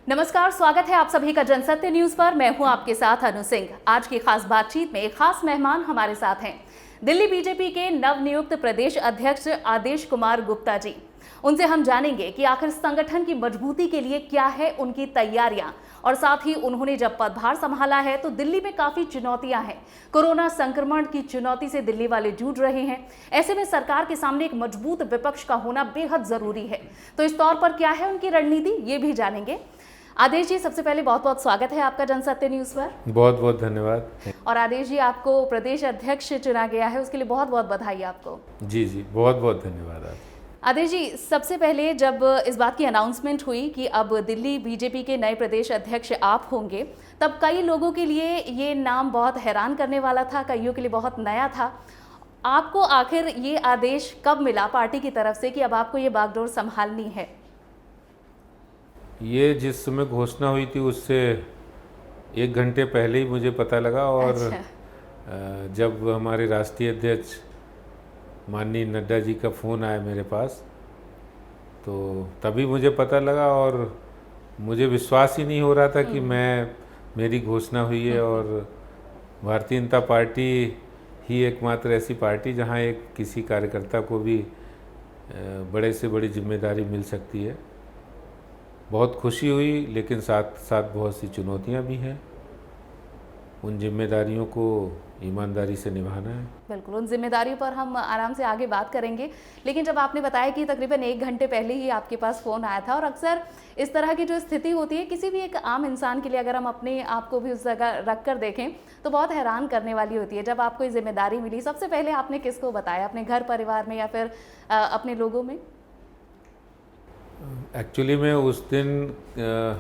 नमस्कार, स्वागत है आप सभी का जनसत्य न्यूज पर। मैं हूं आपके साथ अनु सिंह। आज की खास बातचीत में एक खास मेहमान हमारे साथ हैं, दिल्ली बीजेपी के नवनियुक्त प्रदेश अध्यक्ष आदेश कुमार गुप्ता जी। उनसे हम जानेंगे कि आखिर संगठन की मजबूती के लिए क्या है उनकी तैयारियां, और साथ ही उन्होंने जब पदभार संभाला है तो दिल्ली में काफी चुनौतियां हैं। कोरोना संक्रमण की चुनौती से दिल्ली वाले जूझ रहे हैं। ऐसे में सरकार के सामने एक मजबूत विपक्ष का होना बेहद जरूरी है। तो इस तौर पर क्या है उनकी रणनीति, ये भी जानेंगे। आदेश जी, सबसे पहले बहुत बहुत स्वागत है आपका जनसत्य न्यूज पर। बहुत बहुत धन्यवाद। और आदेश जी, आपको प्रदेश अध्यक्ष चुना गया है, उसके लिए बहुत बहुत बधाई आपको। जी जी, बहुत बहुत धन्यवाद आप। आदेश जी, सबसे पहले जब इस बात की अनाउंसमेंट हुई कि अब दिल्ली बीजेपी के नए प्रदेश अध्यक्ष आप होंगे, तब कई लोगों के लिए ये नाम बहुत हैरान करने वाला था, कईयों के लिए बहुत नया था। आपको आखिर ये आदेश कब मिला पार्टी की तरफ से कि अब आपको ये बागडोर संभालनी है? ये जिस समय घोषणा हुई थी उससे 1 घंटे पहले ही मुझे पता लगा। और जब हमारे राष्ट्रीय अध्यक्ष माननीय नड्डा जी का फ़ोन आया मेरे पास, तो तभी मुझे पता लगा। और मुझे विश्वास ही नहीं हो रहा था कि मेरी घोषणा हुई है। और भारतीय जनता पार्टी ही एकमात्र ऐसी पार्टी जहां एक किसी कार्यकर्ता को भी बड़े से बड़ी जिम्मेदारी मिल सकती है। बहुत खुशी हुई, लेकिन साथ साथ बहुत सी चुनौतियां भी हैं। उन जिम्मेदारियों को ईमानदारी से निभाना है। बिल्कुल, उन जिम्मेदारियों पर हम आराम से आगे बात करेंगे। लेकिन जब आपने बताया कि तकरीबन 1 घंटे पहले ही आपके पास फ़ोन आया था, और अक्सर इस तरह की जो स्थिति होती है किसी भी एक आम इंसान के लिए, अगर हम अपने आप को भी उस जगह रख कर देखें तो बहुत हैरान करने वाली होती है। जब आपको ये जिम्मेदारी मिली, सबसे पहले आपने किसको बताया, अपने घर परिवार में या फिर अपने लोगों में? एक्चुअली में उस दिन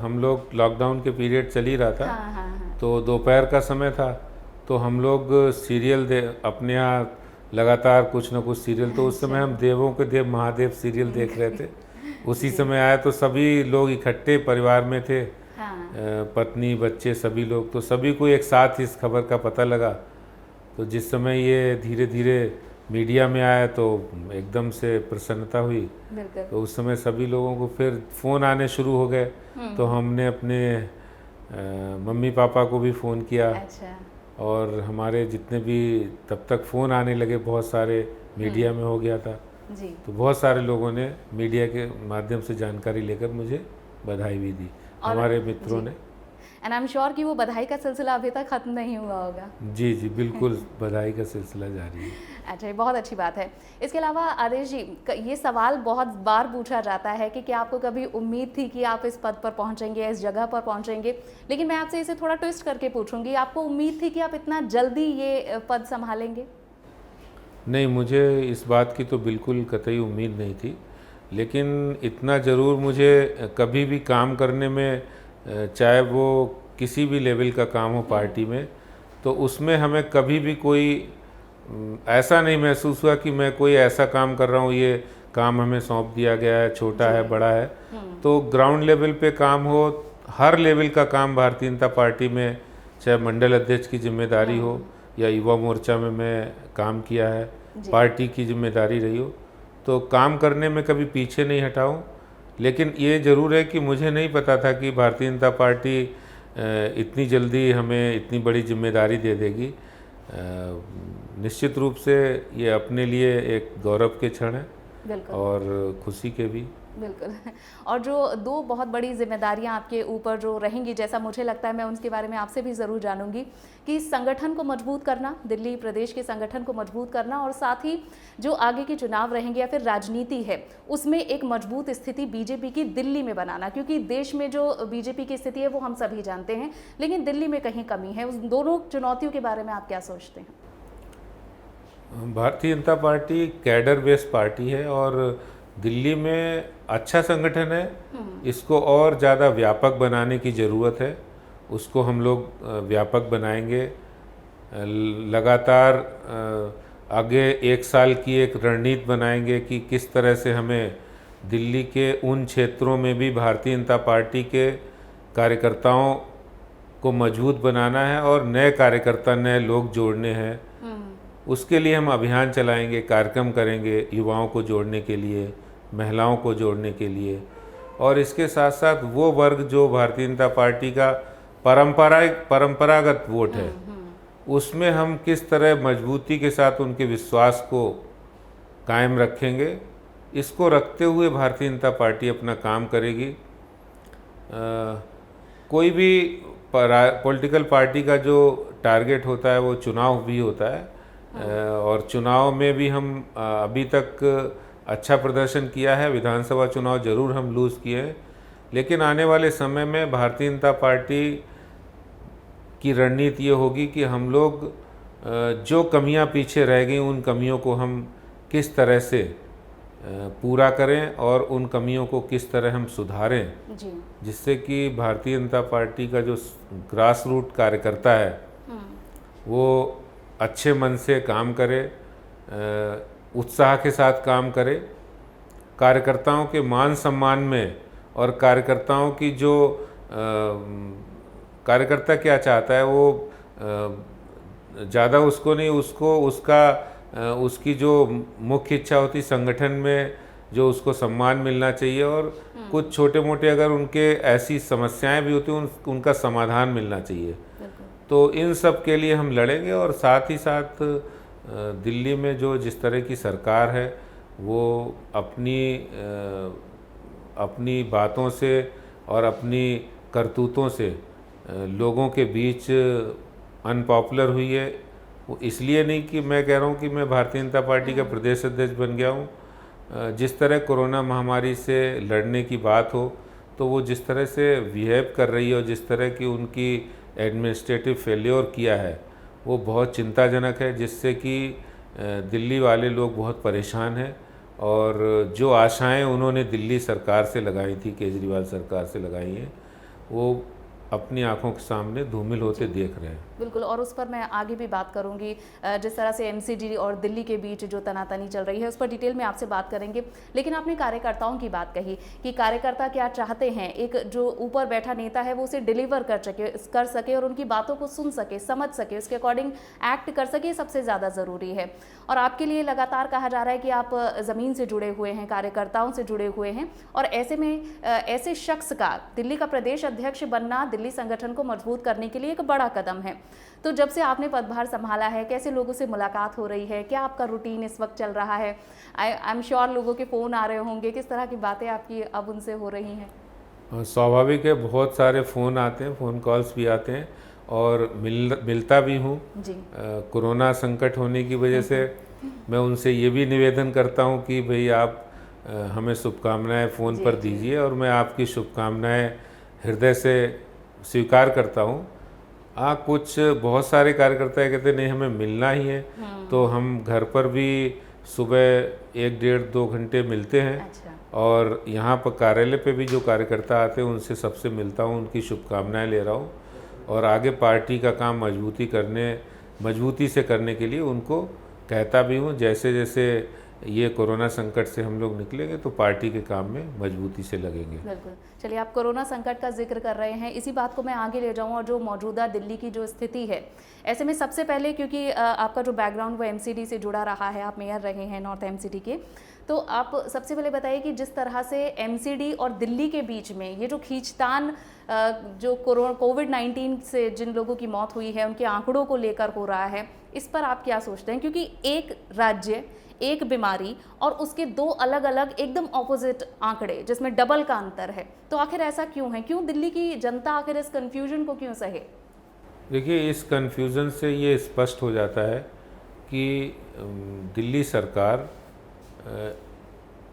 हम लोग लॉकडाउन के पीरियड चल ही रहा था। हाँ। तो दोपहर का समय था, तो हम लोग सीरियल अपने यहाँ लगातार कुछ ना कुछ सीरियल, तो उस समय हम देवों के देव महादेव सीरियल देख रहे थे। उसी समय आया तो सभी लोग इकट्ठे परिवार में थे। पत्नी बच्चे सभी लोग, तो सभी को एक साथ इस खबर का पता लगा। तो जिस समय ये धीरे धीरे मीडिया में आया तो एकदम से प्रसन्नता हुई। तो उस समय सभी लोगों को फिर फ़ोन आने शुरू हो गए। तो हमने अपने मम्मी पापा को भी फ़ोन किया। अच्छा। और हमारे जितने भी तब तक फ़ोन आने लगे, बहुत सारे मीडिया में हो गया था जी। तो बहुत सारे लोगों ने मीडिया के माध्यम से जानकारी लेकर मुझे बधाई भी दी, हमारे मित्रों ने। एंड आई एम श्योर कि वो बधाई का सिलसिला अभी तक खत्म नहीं हुआ होगा। जी जी, बिल्कुल बधाई का सिलसिला जारी है। अच्छा, बहुत अच्छी बात है। इसके अलावा आदेश जी, ये सवाल बहुत बार पूछा जाता है कि क्या आपको कभी उम्मीद थी कि आप इस पद पर पहुंचेंगे, इस जगह पर पहुंचेंगे? लेकिन मैं आपसे इसे थोड़ा ट्विस्ट करके पूछूंगी, आपको उम्मीद थी कि आप इतना जल्दी ये पद संभालेंगे? नहीं, मुझे इस बात की तो बिल्कुल कतई उम्मीद नहीं थी। लेकिन इतना ज़रूर मुझे कभी भी काम करने में, चाहे वो किसी भी लेवल का काम हो पार्टी में, तो उसमें हमें कभी भी कोई ऐसा नहीं महसूस हुआ कि मैं कोई ऐसा काम कर रहा हूँ, ये काम हमें सौंप दिया गया है, छोटा है बड़ा है। तो ग्राउंड लेवल पे काम हो, हर लेवल का काम भारतीय जनता पार्टी में, चाहे मंडल अध्यक्ष की जिम्मेदारी हो या युवा मोर्चा में मैं काम किया है, पार्टी की जिम्मेदारी रही हो, तो काम करने में कभी पीछे नहीं हटा हूँ। लेकिन ये ज़रूर है कि मुझे नहीं पता था कि भारतीय जनता पार्टी इतनी जल्दी हमें इतनी बड़ी जिम्मेदारी दे देगी। निश्चित रूप से ये अपने लिए एक गौरव के क्षण है और खुशी के भी। बिल्कुल। और जो 2 बहुत बड़ी जिम्मेदारियां आपके ऊपर जो रहेंगी, जैसा मुझे लगता है, मैं उसके बारे में आपसे भी ज़रूर जानूंगी कि संगठन को मजबूत करना, दिल्ली प्रदेश के संगठन को मजबूत करना, और साथ ही जो आगे के चुनाव रहेंगे या फिर राजनीति है उसमें एक मजबूत स्थिति बीजेपी की दिल्ली में बनाना। क्योंकि देश में जो बीजेपी की स्थिति है वो हम सभी जानते हैं, लेकिन दिल्ली में कहीं कमी है। उस दोनों चुनौतियों के बारे में आप क्या सोचते हैं? Bharatiya Janata party cadre based party है और दिल्ली में अच्छा संगठन है। इसको और ज़्यादा व्यापक बनाने की ज़रूरत है। उसको हम लोग व्यापक बनाएंगे। लगातार आगे 1 साल की एक रणनीति बनाएंगे कि किस तरह से हमें दिल्ली के उन क्षेत्रों में भी भारतीय जनता पार्टी के कार्यकर्ताओं को मजबूत बनाना है और नए कार्यकर्ता, नए लोग जोड़ने हैं। उसके लिए हम अभियान चलाएंगे, कार्यक्रम करेंगे युवाओं को जोड़ने के लिए, महिलाओं को जोड़ने के लिए। और इसके साथ साथ वो वर्ग जो भारतीय जनता पार्टी का परंपरागत वोट है, उसमें हम किस तरह मजबूती के साथ उनके विश्वास को कायम रखेंगे, इसको रखते हुए भारतीय जनता पार्टी अपना काम करेगी। कोई भी पॉलिटिकल पार्टी का जो टारगेट होता है वो चुनाव भी होता है, और चुनाव में भी हम अभी तक अच्छा प्रदर्शन किया है। विधानसभा चुनाव जरूर हम लूज़ किए हैं, लेकिन आने वाले समय में भारतीय जनता पार्टी की रणनीति ये होगी कि हम लोग जो कमियां पीछे रह गई उन कमियों को हम किस तरह से पूरा करें और उन कमियों को किस तरह हम सुधारें, जिससे कि भारतीय जनता पार्टी का जो ग्रास रूट कार्यकर्ता है वो अच्छे मन से काम करे, उत्साह के साथ काम करे, कार्यकर्ताओं के मान सम्मान में, और कार्यकर्ताओं की जो कार्यकर्ता क्या चाहता है वो ज़्यादा उसको नहीं, उसकी जो मुख्य इच्छा होती संगठन में जो उसको सम्मान मिलना चाहिए, और कुछ छोटे मोटे अगर उनके ऐसी समस्याएं भी होती हैं उनका समाधान मिलना चाहिए। तो इन सब के लिए हम लड़ेंगे, और साथ ही साथ दिल्ली में जो जिस तरह की सरकार है वो अपनी बातों से और अपनी करतूतों से लोगों के बीच अनपॉपुलर हुई है। वो इसलिए नहीं कि मैं कह रहा हूँ कि मैं भारतीय जनता पार्टी का प्रदेश अध्यक्ष बन गया हूँ। जिस तरह कोरोना महामारी से लड़ने की बात हो तो वो जिस तरह से बिहेव कर रही है और जिस तरह की उनकी एडमिनिस्ट्रेटिव फेल्योर किया है वो बहुत चिंताजनक है, जिससे कि दिल्ली वाले लोग बहुत परेशान हैं, और जो आशाएं उन्होंने दिल्ली सरकार से लगाई थी, केजरीवाल सरकार से लगाई हैं, वो अपनी आंखों के सामने धूमिल होते देख रहे हैं। बिल्कुल, और उस पर मैं आगे भी बात करूंगी। जिस तरह से एमसीडी और दिल्ली के बीच जो तनातनी चल रही है उस पर डिटेल में आपसे बात करेंगे। लेकिन आपने कार्यकर्ताओं की बात कही कि कार्यकर्ता क्या चाहते हैं, एक जो ऊपर बैठा नेता है वो उसे डिलीवर कर सके और उनकी बातों को सुन सके, समझ सके, उसके अकॉर्डिंग एक्ट कर सके, सबसे ज़्यादा ज़रूरी है। और आपके लिए लगातार कहा जा रहा है कि आप ज़मीन से जुड़े हुए हैं, कार्यकर्ताओं से जुड़े हुए हैं, और ऐसे में ऐसे शख्स का दिल्ली का प्रदेश अध्यक्ष बनना दिल्ली संगठन को मजबूत करने के लिए एक बड़ा कदम है। तो जब से आपने पदभार संभाला है, कैसे लोगों से मुलाकात हो रही है, क्या आपका रूटीन इस वक्त चल रहा है? आई एम श्योर लोगों के फ़ोन आ रहे होंगे, किस तरह की बातें आपकी अब उनसे हो रही हैं? स्वाभाविक है, बहुत सारे फ़ोन आते हैं, फ़ोन कॉल्स भी आते हैं, और मिलता भी हूँ। कोरोना संकट होने की वजह से मैं उनसे ये भी निवेदन करता हूँ कि भाई आप हमें शुभकामनाएं फ़ोन पर दीजिए, और मैं आपकी शुभकामनाएं हृदय से स्वीकार करता हूँ। कुछ बहुत सारे कार्यकर्ता कहते नहीं हमें मिलना ही है, तो हम घर पर भी सुबह 1 डेढ़ 2 घंटे मिलते हैं। अच्छा। और यहाँ पर कार्यालय पे भी जो कार्यकर्ता आते हैं उनसे सबसे मिलता हूँ, उनकी शुभकामनाएं ले रहा हूँ, और आगे पार्टी का काम मजबूती से करने के लिए उनको कहता भी हूँ। जैसे जैसे ये कोरोना संकट से हम लोग निकलेंगे तो पार्टी के काम में मजबूती से लगेंगे। बिल्कुल। चलिए, आप कोरोना संकट का जिक्र कर रहे हैं, इसी बात को मैं आगे ले जाऊं, और जो मौजूदा दिल्ली की जो स्थिति है, ऐसे में सबसे पहले, क्योंकि आपका जो बैकग्राउंड वो एमसीडी से जुड़ा रहा है, आप मेयर रहे हैं नॉर्थ एमसीडी के, तो आप सबसे पहले बताइए कि जिस तरह से एमसीडी और दिल्ली के बीच में ये जो खींचतान जो कोविड-19 से जिन लोगों की मौत हुई है उनके आंकड़ों को लेकर हो रहा है, इस पर आप क्या सोचते हैं? क्योंकि एक राज्य, एक बीमारी, और उसके 2 अलग अलग एकदम ऑपोजिट आंकड़े, जिसमें डबल का अंतर है, तो आखिर ऐसा क्यों है? क्यों दिल्ली की जनता आखिर इस कन्फ्यूजन को क्यों सहे? देखिए, इस कन्फ्यूज़न से ये स्पष्ट हो जाता है कि दिल्ली सरकार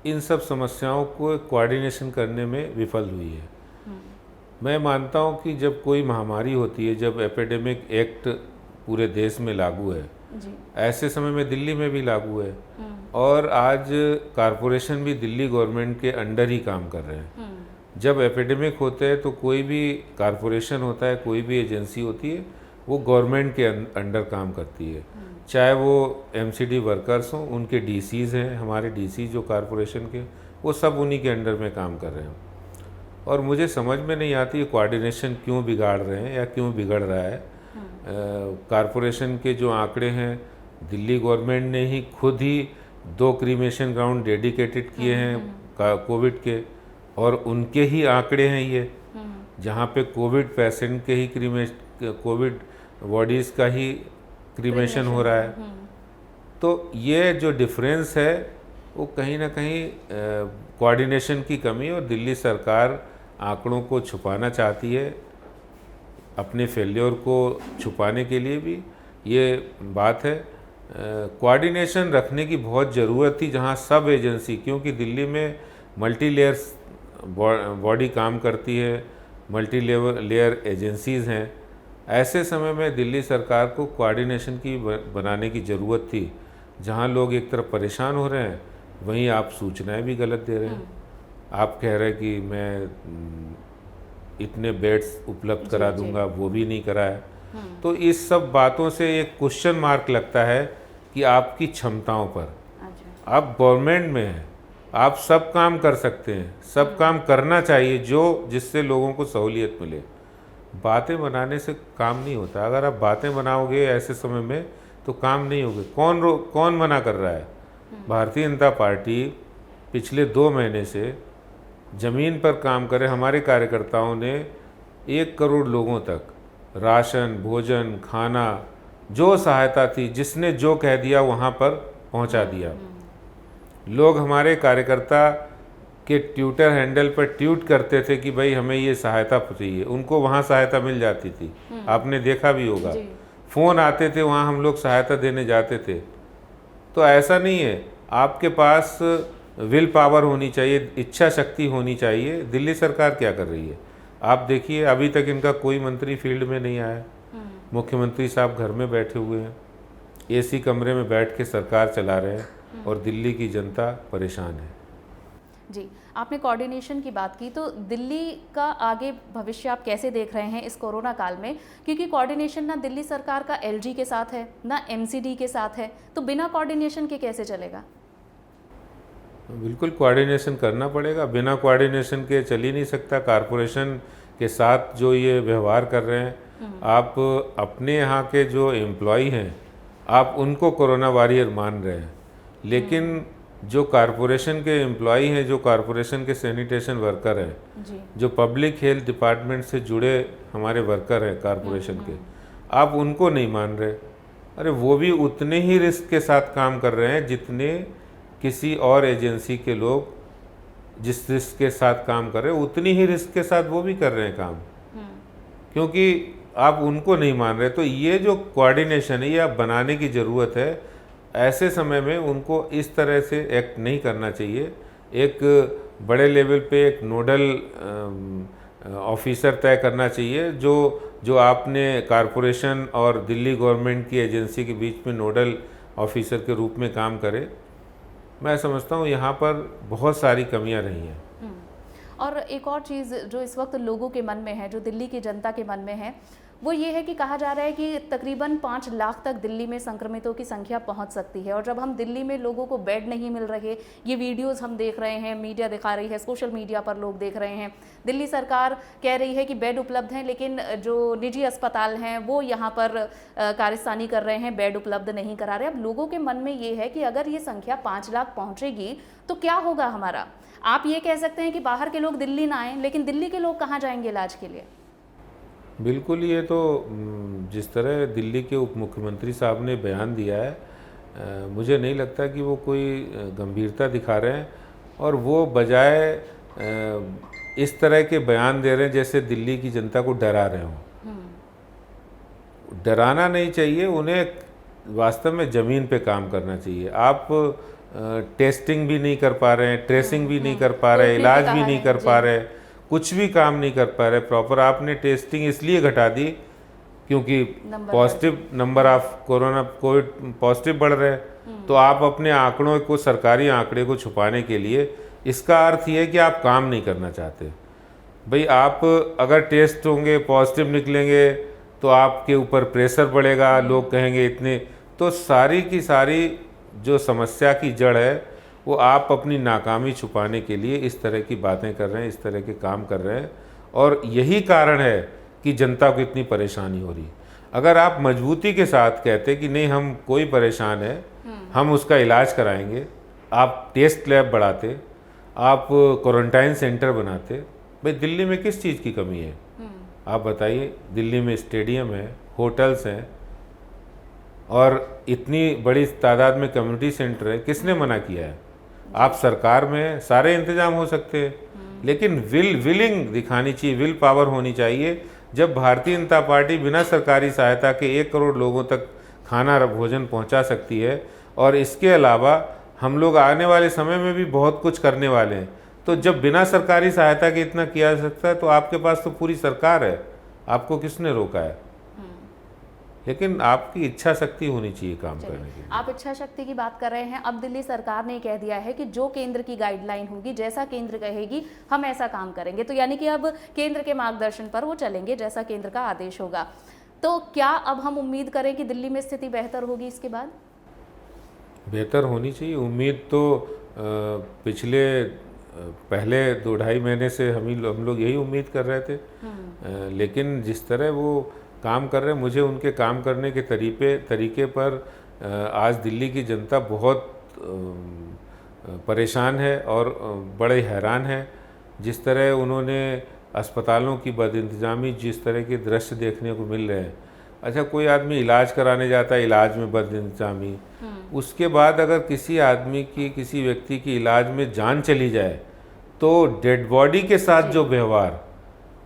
इन सब समस्याओं को कोऑर्डिनेशन करने में विफल हुई है। मैं मानता हूँ कि जब कोई महामारी होती है, जब एपिडेमिक एक्ट पूरे देश में लागू है, ऐसे समय में दिल्ली में भी लागू है, और आज कारपोरेशन भी दिल्ली गवर्नमेंट के अंडर ही काम कर रहे हैं। जब एपिडेमिक होते हैं तो कोई भी कारपोरेशन होता है, कोई भी एजेंसी होती है, वो गवर्नमेंट के अंडर काम करती है, चाहे वो एमसीडी वर्कर्स हों, उनके डीसीज हैं, हमारे डीसी जो कारपोरेशन के, वो सब उन्हीं के अंडर में काम कर रहे हैं। और मुझे समझ में नहीं आती कोऑर्डिनेशन क्यों बिगाड़ रहे हैं या क्यों बिगड़ रहा है। कारपोरेशन के जो आंकड़े हैं, दिल्ली गवर्नमेंट ने ही खुद ही 2 क्रीमेशन ग्राउंड डेडिकेटेड किए हैं कोविड के, और उनके ही आंकड़े हैं ये, जहाँ पे कोविड पेशेंट के ही कोविड बॉडीज़ का ही क्रीमेशन हो रहा है। तो ये जो डिफरेंस है वो कहीं ना कहीं कोऑर्डिनेशन की कमी, और दिल्ली सरकार आंकड़ों को छुपाना चाहती है, अपने फेलियर को छुपाने के लिए भी ये बात है। कोऑर्डिनेशन रखने की बहुत ज़रूरत थी, जहाँ सब एजेंसी, क्योंकि दिल्ली में मल्टी लेयर्स बॉडी काम करती है, मल्टी लेयर एजेंसीज़ हैं। ऐसे समय में दिल्ली सरकार को कोऑर्डिनेशन की बनाने की ज़रूरत थी। जहाँ लोग एक तरफ परेशान हो रहे हैं, वहीं आप सूचनाएं भी गलत दे रहे हैं। आप कह रहे हैं कि मैं इतने बेड्स उपलब्ध करा दूंगा, वो भी नहीं करा है। तो इस सब बातों से एक क्वेश्चन मार्क लगता है कि आपकी क्षमताओं पर। आप गवर्नमेंट में हैं, आप सब काम कर सकते हैं, सब काम करना चाहिए जिससे लोगों को सहूलियत मिले। बातें बनाने से काम नहीं होता। अगर आप बातें बनाओगे ऐसे समय में तो काम नहीं होगे। कौन मना कर रहा है? भारतीय जनता पार्टी पिछले 2 महीने से ज़मीन पर काम करे। हमारे कार्यकर्ताओं ने 1 करोड़ लोगों तक राशन, भोजन, खाना, जो सहायता थी, जिसने जो कह दिया वहाँ पर पहुँचा दिया। लोग हमारे कार्यकर्ता के ट्विटर हैंडल पर ट्वीट करते थे कि भाई हमें ये सहायता चाहिए, उनको वहाँ सहायता मिल जाती थी। आपने देखा भी होगा, फ़ोन आते थे, वहाँ हम लोग सहायता देने जाते थे। तो ऐसा नहीं है, आपके पास विल पावर होनी चाहिए, इच्छा शक्ति होनी चाहिए। दिल्ली सरकार क्या कर रही है आप देखिए, अभी तक इनका कोई मंत्री फील्ड में नहीं आया। मुख्यमंत्री साहब घर में बैठे हुए हैं, एसी कमरे में बैठ के सरकार चला रहे हैं, और दिल्ली की जनता परेशान है। जी, आपने कोऑर्डिनेशन की बात की, तो दिल्ली का आगे भविष्य आप कैसे देख रहे हैं इस कोरोना काल में? क्योंकि कोऑर्डिनेशन ना दिल्ली सरकार का एलजी के साथ है, ना एमसीडी के साथ है, तो बिना कोऑर्डिनेशन के कैसे चलेगा? बिल्कुल कोऑर्डिनेशन करना पड़ेगा, बिना कोऑर्डिनेशन के चल ही नहीं सकता। कारपोरेशन के साथ जो ये व्यवहार कर रहे हैं, आप अपने यहाँ के जो एम्प्लॉय हैं, आप उनको कोरोना वॉरियर मान रहे हैं, लेकिन जो कारपोरेशन के एम्प्लॉय हैं, जो कारपोरेशन के सैनिटेशन वर्कर हैं, जो पब्लिक हेल्थ डिपार्टमेंट से जुड़े हमारे वर्कर हैं कारपोरेशन के, आप उनको नहीं मान रहे। अरे वो भी उतने ही रिस्क के साथ काम कर रहे हैं जितने किसी और एजेंसी के लोग जिस रिस्क के साथ काम कर रहे हैं, उतनी ही रिस्क के साथ वो भी कर रहे हैं काम, क्योंकि आप उनको नहीं मान रहे। तो ये जो कोऑर्डिनेशन है, ये आप बनाने की ज़रूरत है। ऐसे समय में उनको इस तरह से एक्ट नहीं करना चाहिए। एक बड़े लेवल पे एक नोडल ऑफिसर तय करना चाहिए, जो आपने कारपोरेशन और दिल्ली गवर्नमेंट की एजेंसी के बीच में नोडल ऑफिसर के रूप में काम करे। मैं समझता हूँ यहाँ पर बहुत सारी कमियाँ रही हैं। और एक और चीज़ जो इस वक्त लोगों के मन में है, जो दिल्ली की जनता के मन में है, वो ये है कि कहा जा रहा है कि तकरीबन 5 लाख तक दिल्ली में संक्रमितों की संख्या पहुंच सकती है। और जब हम दिल्ली में लोगों को बेड नहीं मिल रहे, ये वीडियोस हम देख रहे हैं, मीडिया दिखा रही है, सोशल मीडिया पर लोग देख रहे हैं, दिल्ली सरकार कह रही है कि बेड उपलब्ध हैं, लेकिन जो निजी अस्पताल हैं वो यहाँ पर कारस्तानी कर रहे हैं, बेड उपलब्ध नहीं करा रहे। अब लोगों के मन में ये है कि अगर ये संख्या 5 लाख पहुँचेगी तो क्या होगा हमारा? आप ये कह सकते हैं कि बाहर के लोग दिल्ली ना आएँ, लेकिन दिल्ली के लोग कहाँ जाएंगे इलाज के लिए? बिल्कुल, ये तो जिस तरह दिल्ली के उप मुख्यमंत्री साहब ने बयान दिया है, मुझे नहीं लगता कि वो कोई गंभीरता दिखा रहे हैं, और वो बजाय इस तरह के बयान दे रहे हैं जैसे दिल्ली की जनता को डरा रहे हों। डराना नहीं चाहिए, उन्हें वास्तव में ज़मीन पे काम करना चाहिए। आप टेस्टिंग भी नहीं कर पा रहे हैं, ट्रेसिंग भी नहीं कर पा रहे, इलाज भी नहीं कर पा रहे, कुछ भी काम नहीं कर पा रहे प्रॉपर। आपने टेस्टिंग इसलिए घटा दी क्योंकि positive number of Covid positive बढ़ रहे हैं, तो आप अपने आंकड़ों को, सरकारी आंकड़े को छुपाने के लिए, इसका अर्थ ये है कि आप काम नहीं करना चाहते। भाई आप अगर टेस्ट होंगे, पॉजिटिव निकलेंगे, तो आपके ऊपर प्रेशर बढ़ेगा, लोग कहेंगे इतने। तो सारी की सारी जो समस्या की जड़ है, वो आप अपनी नाकामी छुपाने के लिए इस तरह की बातें कर रहे हैं, इस तरह के काम कर रहे हैं, और यही कारण है कि जनता को इतनी परेशानी हो रही है। अगर आप मजबूती के साथ कहते कि नहीं, हम कोई परेशान है, हम उसका इलाज कराएंगे, आप टेस्ट लैब बढ़ाते, आप क्वारंटाइन सेंटर बनाते। भाई दिल्ली में किस चीज़ की कमी है? आप बताइए। दिल्ली में स्टेडियम है, होटल्स हैं और इतनी बड़ी तादाद में कम्युनिटी सेंटर है, किसने मना किया है? आप सरकार में सारे इंतजाम हो सकते हैं, लेकिन विलिंग दिखानी चाहिए, विल पावर होनी चाहिए। जब भारतीय जनता पार्टी बिना सरकारी सहायता के 1 करोड़ लोगों तक खाना भोजन पहुंचा सकती है, और इसके अलावा हम लोग आने वाले समय में भी बहुत कुछ करने वाले हैं, तो जब बिना सरकारी सहायता के इतना किया जा सकता है तो आपके पास तो पूरी सरकार है, आपको किसने रोका है? लेकिन आपकी इच्छा शक्ति होनी चाहिए काम करने की। आप इच्छा शक्ति की बात कर रहे हैं। अब दिल्ली सरकार ने कह दिया है कि जो केंद्र की गाइडलाइन होगी, जैसा केंद्र कहेगी हम ऐसा काम करेंगे। तो यानी कि अब केंद्र के मार्गदर्शन पर वो चलेंगे, जैसा केंद्र का आदेश होगा। तो क्या अब हम उम्मीद करें कि दिल्ली में स्थिति बेहतर होगी इसके बाद? बेहतर होनी चाहिए। उम्मीद तो पिछले पहले 2-2.5 महीने से हम लोग यही उम्मीद कर रहे थे, लेकिन जिस तरह वो काम कर रहे हैं, मुझे उनके काम करने के तरीके पर आज दिल्ली की जनता बहुत परेशान है और बड़े हैरान है। जिस तरह उन्होंने अस्पतालों की बदइंतजामी, जिस तरह के दृश्य देखने को मिल रहे हैं। अच्छा, कोई आदमी इलाज कराने जाता है, इलाज में बदइंतजामी, उसके बाद अगर किसी आदमी की, किसी व्यक्ति की इलाज में जान चली जाए तो डेड बॉडी के साथ जो व्यवहार,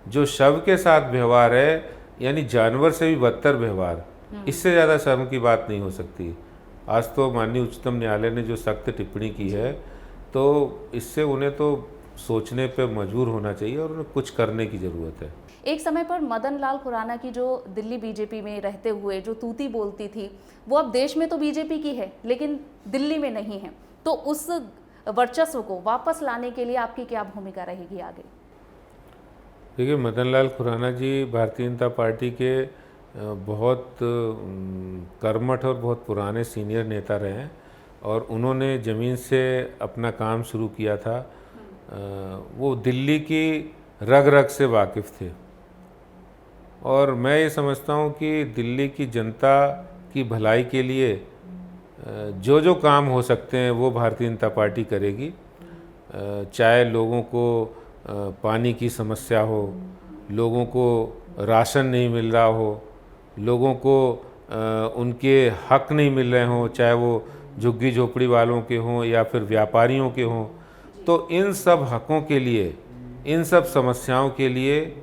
जो शव के साथ व्यवहार है, यानी जानवर से भी बदतर व्यवहार, इससे ज़्यादा शर्म की बात नहीं हो सकती। आज तो माननीय उच्चतम न्यायालय ने जो सख्त टिप्पणी की है, तो इससे उन्हें तो सोचने पे मजबूर होना चाहिए और उन्हें कुछ करने की ज़रूरत है। एक समय पर मदन लाल खुराना की जो दिल्ली बीजेपी में रहते हुए जो तूती बोलती थी, वो अब देश में तो बीजेपी की है लेकिन दिल्ली में नहीं है। तो उस वर्चस्व को वापस लाने के लिए आपकी क्या भूमिका रहेगी आगे? देखिए, मदन लाल खुराना जी भारतीय जनता पार्टी के बहुत कर्मठ और बहुत पुराने सीनियर नेता रहे हैं और उन्होंने ज़मीन से अपना काम शुरू किया था। वो दिल्ली की रग रग से वाकिफ़ थे और मैं ये समझता हूँ कि दिल्ली की जनता की भलाई के लिए जो जो काम हो सकते हैं वो भारतीय जनता पार्टी करेगी। चाहे लोगों को पानी की समस्या हो, लोगों को राशन नहीं मिल रहा हो, लोगों को उनके हक नहीं मिल रहे हों, चाहे वो झुग्गी झोपड़ी वालों के हों या फिर व्यापारियों के हों, तो इन सब हकों के लिए, इन सब समस्याओं के लिए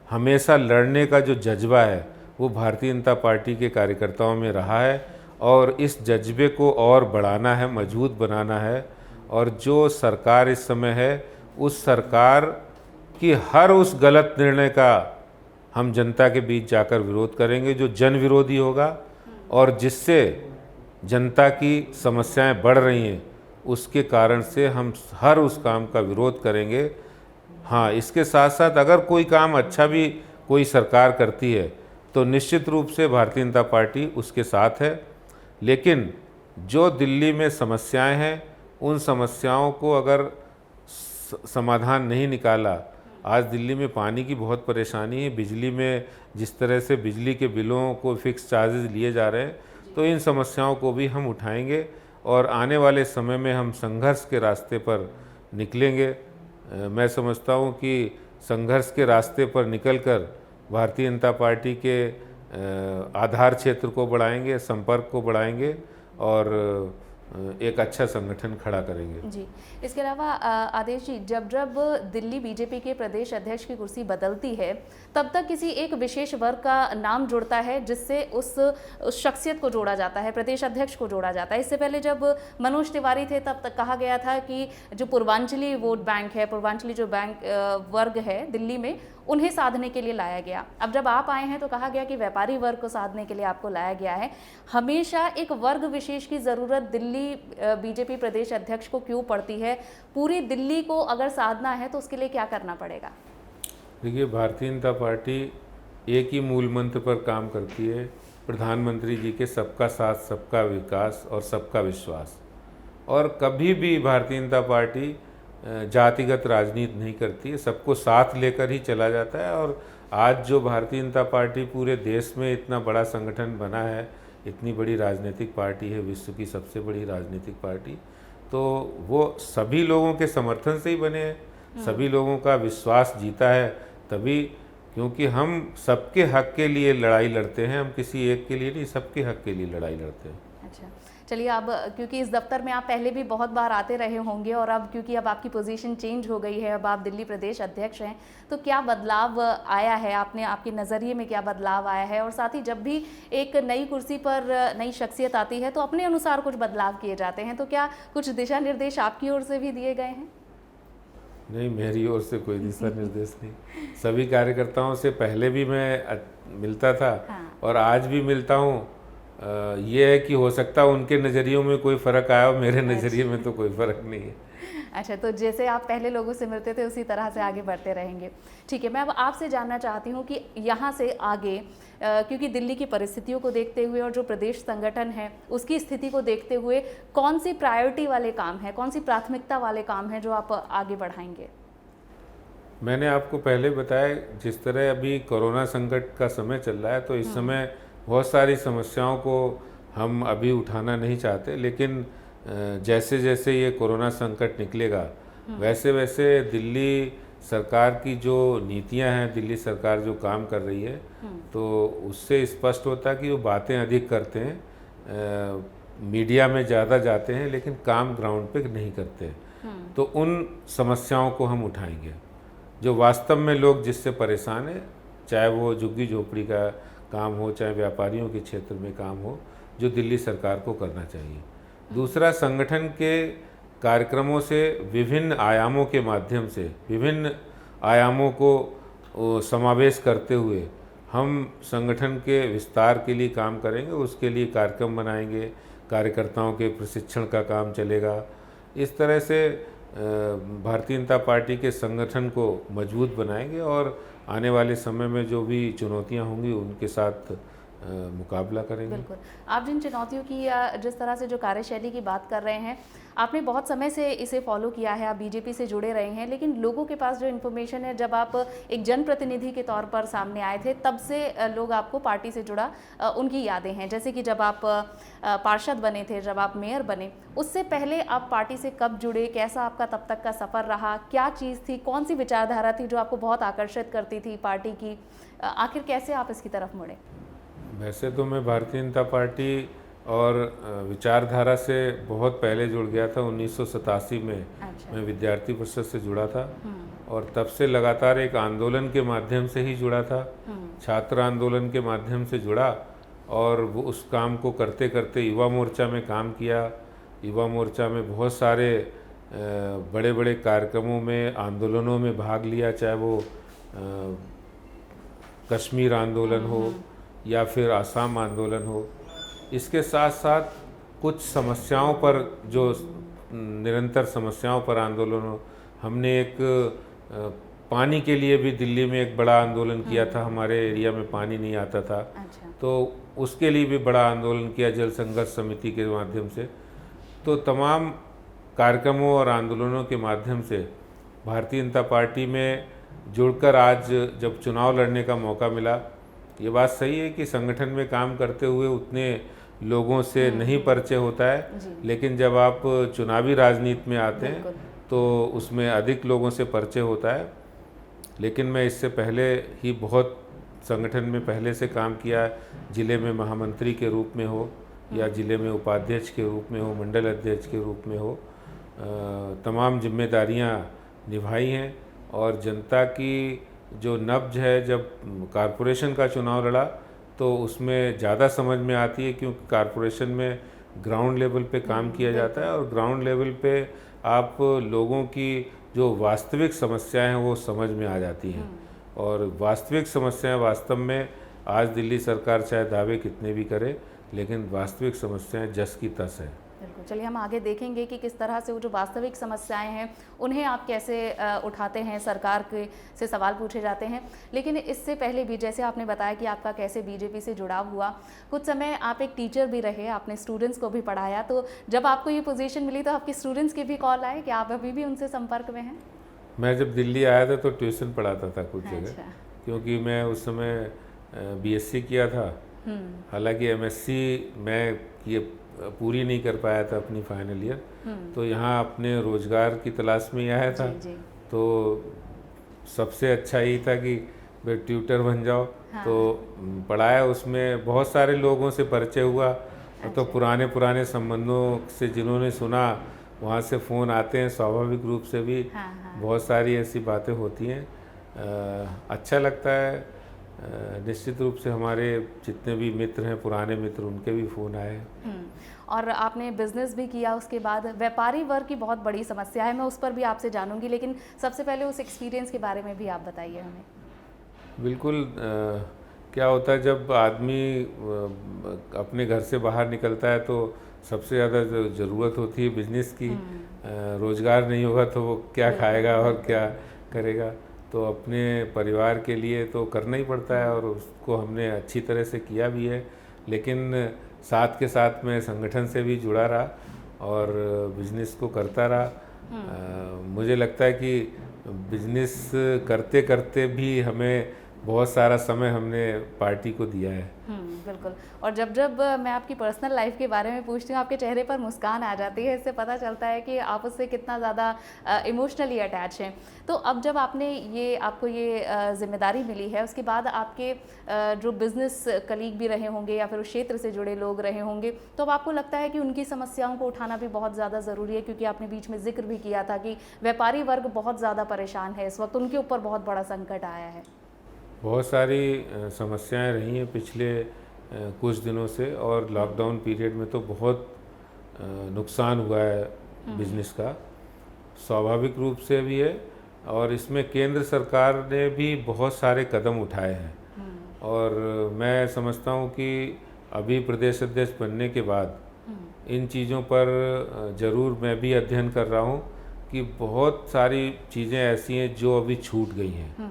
हमेशा लड़ने का जो जज्बा है वो भारतीय जनता पार्टी के कार्यकर्ताओं में रहा है और इस जज्बे को और बढ़ाना है, मजबूत बनाना है। और जो सरकार इस समय है, उस सरकार की हर उस गलत निर्णय का हम जनता के बीच जाकर विरोध करेंगे जो जन विरोधी होगा और जिससे जनता की समस्याएं बढ़ रही हैं, उसके कारण से हम हर उस काम का विरोध करेंगे। हाँ, इसके साथ साथ अगर कोई काम अच्छा भी कोई सरकार करती है तो निश्चित रूप से भारतीय जनता पार्टी उसके साथ है, लेकिन जो दिल्ली में समस्याएं हैं, उन समस्याओं को अगर समाधान नहीं निकाला, आज दिल्ली में पानी की बहुत परेशानी है, बिजली में जिस तरह से बिजली के बिलों को फिक्स चार्जेस लिए जा रहे हैं, तो इन समस्याओं को भी हम उठाएंगे और आने वाले समय में हम संघर्ष के रास्ते पर निकलेंगे। मैं समझता हूँ कि संघर्ष के रास्ते पर निकलकर भारतीय जनता पार्टी के आधार क्षेत्र को बढ़ाएंगे, संपर्क को बढ़ाएंगे और एक अच्छा संगठन खड़ा करेंगे। जी, इसके अलावा आदेश जी, जब जब दिल्ली बीजेपी के प्रदेश अध्यक्ष की कुर्सी बदलती है, तब तक किसी एक विशेष वर्ग का नाम जुड़ता है जिससे उस शख्सियत को जोड़ा जाता है, प्रदेश अध्यक्ष को जोड़ा जाता है। इससे पहले जब मनोज तिवारी थे तब तक कहा गया था कि जो पूर्वांचली वोट बैंक है, पूर्वांचली जो बैंक वर्ग है दिल्ली में, उन्हें साधने के लिए लाया गया। अब जब आप आए हैं तो कहा गया कि व्यापारी वर्ग को साधने के लिए आपको लाया गया है। हमेशा एक वर्ग विशेष की ज़रूरत दिल्ली बीजेपी प्रदेश अध्यक्ष को क्यों पड़ती है? पूरी दिल्ली को अगर साधना है तो उसके लिए क्या करना पड़ेगा? देखिए, भारतीय जनता पार्टी एक ही मूल मंत्र पर काम करती है, प्रधानमंत्री जी के सबका साथ, सबका विकास और सबका विश्वास। और कभी भी भारतीय जनता पार्टी जातिगत राजनीति नहीं करती है, सबको साथ लेकर ही चला जाता है। और आज जो भारतीय जनता पार्टी पूरे देश में इतना बड़ा संगठन बना है, इतनी बड़ी राजनीतिक पार्टी है, विश्व की सबसे बड़ी राजनीतिक पार्टी, तो वो सभी लोगों के समर्थन से ही बने हैं, सभी लोगों का विश्वास जीता है तभी, क्योंकि हम सबके हक के लिए लड़ाई लड़ते हैं, हम किसी एक के लिए नहीं, सबके हक के लिए लड़ाई लड़ते हैं। अच्छा, चलिए अब क्योंकि इस दफ्तर में आप पहले भी बहुत बार आते रहे होंगे और अब क्योंकि अब आपकी पोजीशन चेंज हो गई है, अब आप दिल्ली प्रदेश अध्यक्ष हैं, तो क्या बदलाव आया है, आपके नज़रिए में क्या बदलाव आया है? और साथ ही जब भी एक नई कुर्सी पर नई शख्सियत आती है तो अपने अनुसार कुछ बदलाव किए जाते हैं, तो क्या कुछ दिशा निर्देश आपकी ओर से भी दिए गए हैं? नहीं, मेरी ओर से कोई दिशा निर्देश नहीं। सभी कार्यकर्ताओं से पहले भी मैं मिलता था और आज भी मिलता हूँ। ये है कि हो सकता है उनके नज़रियों में कोई फ़र्क आया हो, मेरे नज़रिए में तो कोई फ़र्क नहीं है। अच्छा, तो जैसे आप पहले लोगों से मिलते थे उसी तरह से आगे बढ़ते रहेंगे। ठीक है, मैं अब आपसे जानना चाहती हूँ कि यहाँ से आगे क्योंकि दिल्ली की परिस्थितियों को देखते हुए और जो प्रदेश संगठन है उसकी स्थिति को देखते हुए कौन सी प्रायोरिटी वाले काम हैं, कौन सी प्राथमिकता वाले काम हैं जो आप आगे बढ़ाएंगे? मैंने आपको पहले बताया, जिस तरह अभी कोरोना संकट का समय चल रहा है, तो इस समय बहुत सारी समस्याओं को हम अभी उठाना नहीं चाहते, लेकिन जैसे जैसे ये कोरोना संकट निकलेगा वैसे वैसे दिल्ली सरकार की जो नीतियां हैं, दिल्ली सरकार जो काम कर रही है, तो उससे स्पष्ट होता है कि वो बातें अधिक करते हैं, मीडिया में ज़्यादा जाते हैं, लेकिन काम ग्राउंड पे नहीं करते। तो उन समस्याओं को हम उठाएंगे जो वास्तव में लोग जिससे परेशान हैं, चाहे वो झुग्गी झोपड़ी का काम हो, चाहे व्यापारियों के क्षेत्र में काम हो, जो दिल्ली सरकार को करना चाहिए। दूसरा, संगठन के कार्यक्रमों से विभिन्न आयामों के माध्यम से विभिन्न आयामों को समावेश करते हुए हम संगठन के विस्तार के लिए काम करेंगे, उसके लिए कार्यक्रम बनाएंगे, कार्यकर्ताओं के प्रशिक्षण का काम चलेगा। इस तरह से भारतीय जनता पार्टी के संगठन को मजबूत बनाएंगे और आने वाले समय में जो भी चुनौतियां होंगी उनके साथ मुकाबला करेंगे। बिल्कुल, आप जिन चुनौतियों की या जिस तरह से जो कार्यशैली की बात कर रहे हैं, आपने बहुत समय से इसे फॉलो किया है, आप बीजेपी से जुड़े रहे हैं, लेकिन लोगों के पास जो इन्फॉर्मेशन है, जब आप एक जनप्रतिनिधि के तौर पर सामने आए थे तब से लोग आपको पार्टी से जुड़ा उनकी यादें हैं, जैसे कि जब आप पार्षद बने थे, जब आप मेयर बने, उससे पहले आप पार्टी से कब जुड़े, कैसा आपका तब तक का सफ़र रहा, क्या चीज़ थी, कौन सी विचारधारा थी जो आपको बहुत आकर्षित करती थी पार्टी की, आखिर कैसे आप इसकी तरफ मुड़े? वैसे तो मैं भारतीय जनता पार्टी और विचारधारा से बहुत पहले जुड़ गया था। 1987 में अच्छा। मैं विद्यार्थी परिषद से जुड़ा था और तब से लगातार एक आंदोलन के माध्यम से ही जुड़ा था, छात्र आंदोलन के माध्यम से जुड़ा और वो उस काम को करते करते युवा मोर्चा में काम किया। युवा मोर्चा में बहुत सारे बड़े बड़े कार्यक्रमों में, आंदोलनों में भाग लिया, चाहे वो कश्मीर आंदोलन हो या फिर आसाम आंदोलन हो। इसके साथ साथ कुछ समस्याओं पर, जो निरंतर समस्याओं पर आंदोलन हो, हमने एक पानी के लिए भी दिल्ली में एक बड़ा आंदोलन किया था। हमारे एरिया में पानी नहीं आता था। अच्छा। तो उसके लिए भी बड़ा आंदोलन किया जल संघर्ष समिति के माध्यम से। तो तमाम कार्यक्रमों और आंदोलनों के माध्यम से भारतीय जनता पार्टी में जुड़कर आज जब चुनाव लड़ने का मौका मिला, ये बात सही है कि संगठन में काम करते हुए उतने लोगों से नहीं परिचय होता है, लेकिन जब आप चुनावी राजनीति में आते हैं तो उसमें अधिक लोगों से परिचय होता है। लेकिन मैं इससे पहले ही बहुत संगठन में पहले से काम किया, ज़िले में महामंत्री के रूप में हो या ज़िले में उपाध्यक्ष के रूप में हो, मंडल अध्यक्ष के रूप में हो, तमाम जिम्मेदारियां निभाई हैं। और जनता की जो नब्ज है, जब कॉरपोरेशन का चुनाव लड़ा तो उसमें ज़्यादा समझ में आती है, क्योंकि कॉरपोरेशन में ग्राउंड लेवल पे काम किया जाता है और ग्राउंड लेवल पे आप लोगों की जो वास्तविक समस्याएं हैं वो समझ में आ जाती हैं। और वास्तविक समस्याएं वास्तव में आज दिल्ली सरकार चाहे दावे कितने भी करे, लेकिन वास्तविक समस्याएं जस की तस है। बिल्कुल, चलिए हम आगे देखेंगे कि किस तरह से वो जो वास्तविक समस्याएं हैं उन्हें आप कैसे उठाते हैं, सरकार के से सवाल पूछे जाते हैं। लेकिन इससे पहले भी जैसे आपने बताया कि आपका कैसे बीजेपी से जुड़ाव हुआ, कुछ समय आप एक टीचर भी रहे, आपने स्टूडेंट्स को भी पढ़ाया, तो जब आपको ये पोजीशन मिली तो आपके स्टूडेंट्स के भी कॉल आए, क्या आप अभी भी उनसे संपर्क में हैं? मैं जब दिल्ली आया था तो ट्यूशन पढ़ाता था कुछ जगह, क्योंकि मैं उस समय BSc किया था। हालांकि MSc मैं ये पूरी नहीं कर पाया था अपनी फाइनल ईयर, तो यहाँ अपने रोज़गार की तलाश में ही आया था। जी। तो सबसे अच्छा यही था कि भाई ट्यूटर बन जाओ। हाँ। तो पढ़ाया, उसमें बहुत सारे लोगों से परिचय हुआ। तो पुराने संबंधों से जिन्होंने सुना, वहाँ से फ़ोन आते हैं, स्वाभाविक रूप से भी बहुत सारी ऐसी बातें होती हैं। अच्छा लगता है। निश्चित रूप से हमारे जितने भी मित्र हैं, पुराने मित्र, उनके भी फ़ोन आए। और आपने बिजनेस भी किया उसके बाद। व्यापारी वर्ग की बहुत बड़ी समस्या है, मैं उस पर भी आपसे जानूंगी, लेकिन सबसे पहले उस एक्सपीरियंस के बारे में भी आप बताइए हमें। बिल्कुल। क्या होता है जब आदमी अपने घर से बाहर निकलता है तो सबसे ज़्यादा जो ज़रूरत होती है बिजनेस की। रोज़गार नहीं होगा तो वो क्या खाएगा और क्या करेगा। तो अपने परिवार के लिए तो करना ही पड़ता है, और उसको हमने अच्छी तरह से किया भी है। लेकिन साथ के साथ मैं संगठन से भी जुड़ा रहा और बिजनेस को करता रहा। मुझे लगता है कि बिजनेस करते करते भी हमें बहुत सारा समय हमने पार्टी को दिया है। बिल्कुल। और जब मैं आपकी पर्सनल लाइफ के बारे में पूछती हूँ, आपके चेहरे पर मुस्कान आ जाती है। इससे पता चलता है कि आप उससे कितना ज़्यादा इमोशनली अटैच हैं। तो अब जब आपको ये जिम्मेदारी मिली है, उसके बाद आपके जो बिजनेस कलीग भी रहे होंगे या फिर उस क्षेत्र से जुड़े लोग रहे होंगे, तो अब आपको लगता है कि उनकी समस्याओं को उठाना भी बहुत ज़्यादा ज़रूरी है? क्योंकि आपने बीच में जिक्र भी किया था कि व्यापारी वर्ग बहुत ज़्यादा परेशान है इस वक्त, उनके ऊपर बहुत बड़ा संकट आया है। बहुत सारी समस्याएं रही हैं पिछले कुछ दिनों से, और लॉकडाउन पीरियड में तो बहुत नुकसान हुआ है बिजनेस का, स्वाभाविक रूप से भी है। और इसमें केंद्र सरकार ने भी बहुत सारे कदम उठाए हैं, और मैं समझता हूँ कि अभी प्रदेश अध्यक्ष बनने के बाद इन चीज़ों पर ज़रूर मैं भी अध्ययन कर रहा हूँ कि बहुत सारी चीज़ें ऐसी हैं जो अभी छूट गई हैं,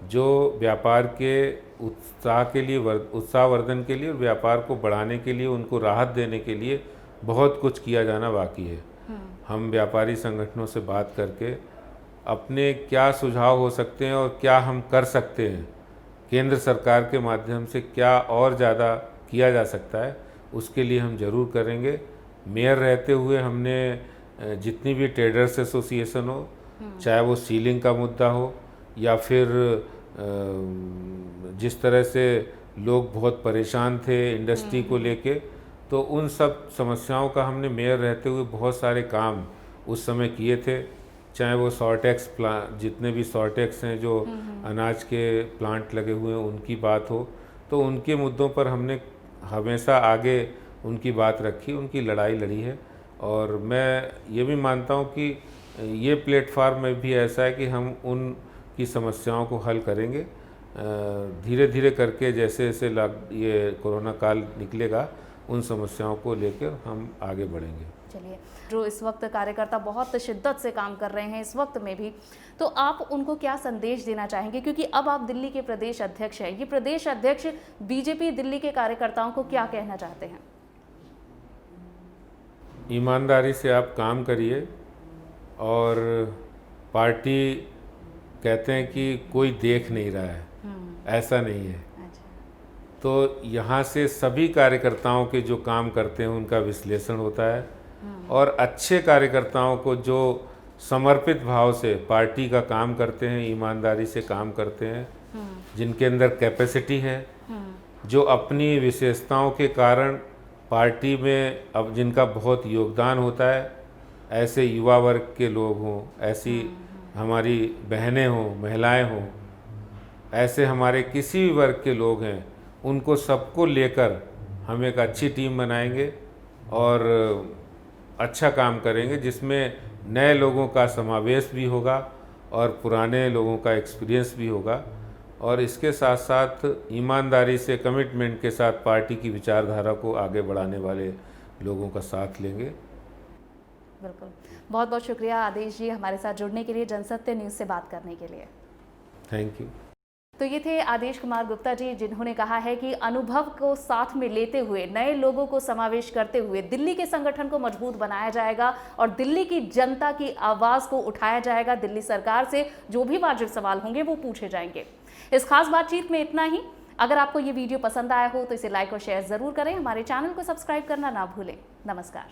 जो व्यापार के उत्साहवर्धन के लिए और व्यापार को बढ़ाने के लिए, उनको राहत देने के लिए बहुत कुछ किया जाना बाकी है। हम व्यापारी संगठनों से बात करके अपने क्या सुझाव हो सकते हैं और क्या हम कर सकते हैं, केंद्र सरकार के माध्यम से क्या और ज़्यादा किया जा सकता है, उसके लिए हम ज़रूर करेंगे। मेयर रहते हुए हमने जितनी भी ट्रेडर्स एसोसिएशन हो, चाहे वो सीलिंग का मुद्दा हो या फिर जिस तरह से लोग बहुत परेशान थे इंडस्ट्री को लेके, तो उन सब समस्याओं का हमने मेयर रहते हुए बहुत सारे काम उस समय किए थे। चाहे वो सॉर्टेक्स प्लांट, जितने भी सॉर्टेक्स हैं जो अनाज के प्लांट लगे हुए हैं, उनकी बात हो, तो उनके मुद्दों पर हमने हमेशा आगे उनकी बात रखी, उनकी लड़ाई लड़ी है। और मैं ये भी मानता हूँ कि ये प्लेटफार्म में भी ऐसा है कि हम उनकी समस्याओं को हल करेंगे धीरे धीरे करके। जैसे जैसे ये कोरोना काल निकलेगा, उन समस्याओं को लेकर हम आगे बढ़ेंगे। चलिए, जो इस वक्त कार्यकर्ता बहुत शिद्दत से काम कर रहे हैं इस वक्त में भी, तो आप उनको क्या संदेश देना चाहेंगे? क्योंकि अब आप दिल्ली के प्रदेश अध्यक्ष हैं, ये प्रदेश अध्यक्ष बीजेपी दिल्ली के कार्यकर्ताओं को क्या कहना चाहते हैं? ईमानदारी से आप काम करिए, और पार्टी कहते हैं कि कोई देख नहीं रहा है, ऐसा नहीं है। तो यहाँ से सभी कार्यकर्ताओं के जो काम करते हैं उनका विश्लेषण होता है, और अच्छे कार्यकर्ताओं को जो समर्पित भाव से पार्टी का काम करते हैं, ईमानदारी से काम करते हैं, जिनके अंदर कैपेसिटी है, जो अपनी विशेषताओं के कारण पार्टी में अब जिनका बहुत योगदान होता है, ऐसे युवा वर्ग के लोग हों, ऐसी हमारी बहनें हों, महिलाएं हों, ऐसे हमारे किसी भी वर्ग के लोग हैं, उनको सबको लेकर हम एक अच्छी टीम बनाएंगे और अच्छा काम करेंगे, जिसमें नए लोगों का समावेश भी होगा और पुराने लोगों का एक्सपीरियंस भी होगा, और इसके साथ साथ ईमानदारी से, कमिटमेंट के साथ पार्टी की विचारधारा को आगे बढ़ाने वाले लोगों का साथ लेंगे। बिल्कुल, बहुत बहुत शुक्रिया आदेश जी हमारे साथ जुड़ने के लिए, जनसत्य न्यूज़ से बात करने के लिए। Thank you. तो ये थे आदेश कुमार गुप्ता जी, जिन्होंने कहा है कि अनुभव को साथ में लेते हुए, नए लोगों को समावेश करते हुए दिल्ली के संगठन को मजबूत बनाया जाएगा और दिल्ली की जनता की आवाज़ को उठाया जाएगा। दिल्ली सरकार से जो भी वाजिब सवाल होंगे वो पूछे जाएंगे। इस खास बातचीत में इतना ही। अगर आपको ये वीडियो पसंद आया हो तो इसे लाइक और शेयर ज़रूर करें। हमारे चैनल को सब्सक्राइब करना ना भूलें। नमस्कार।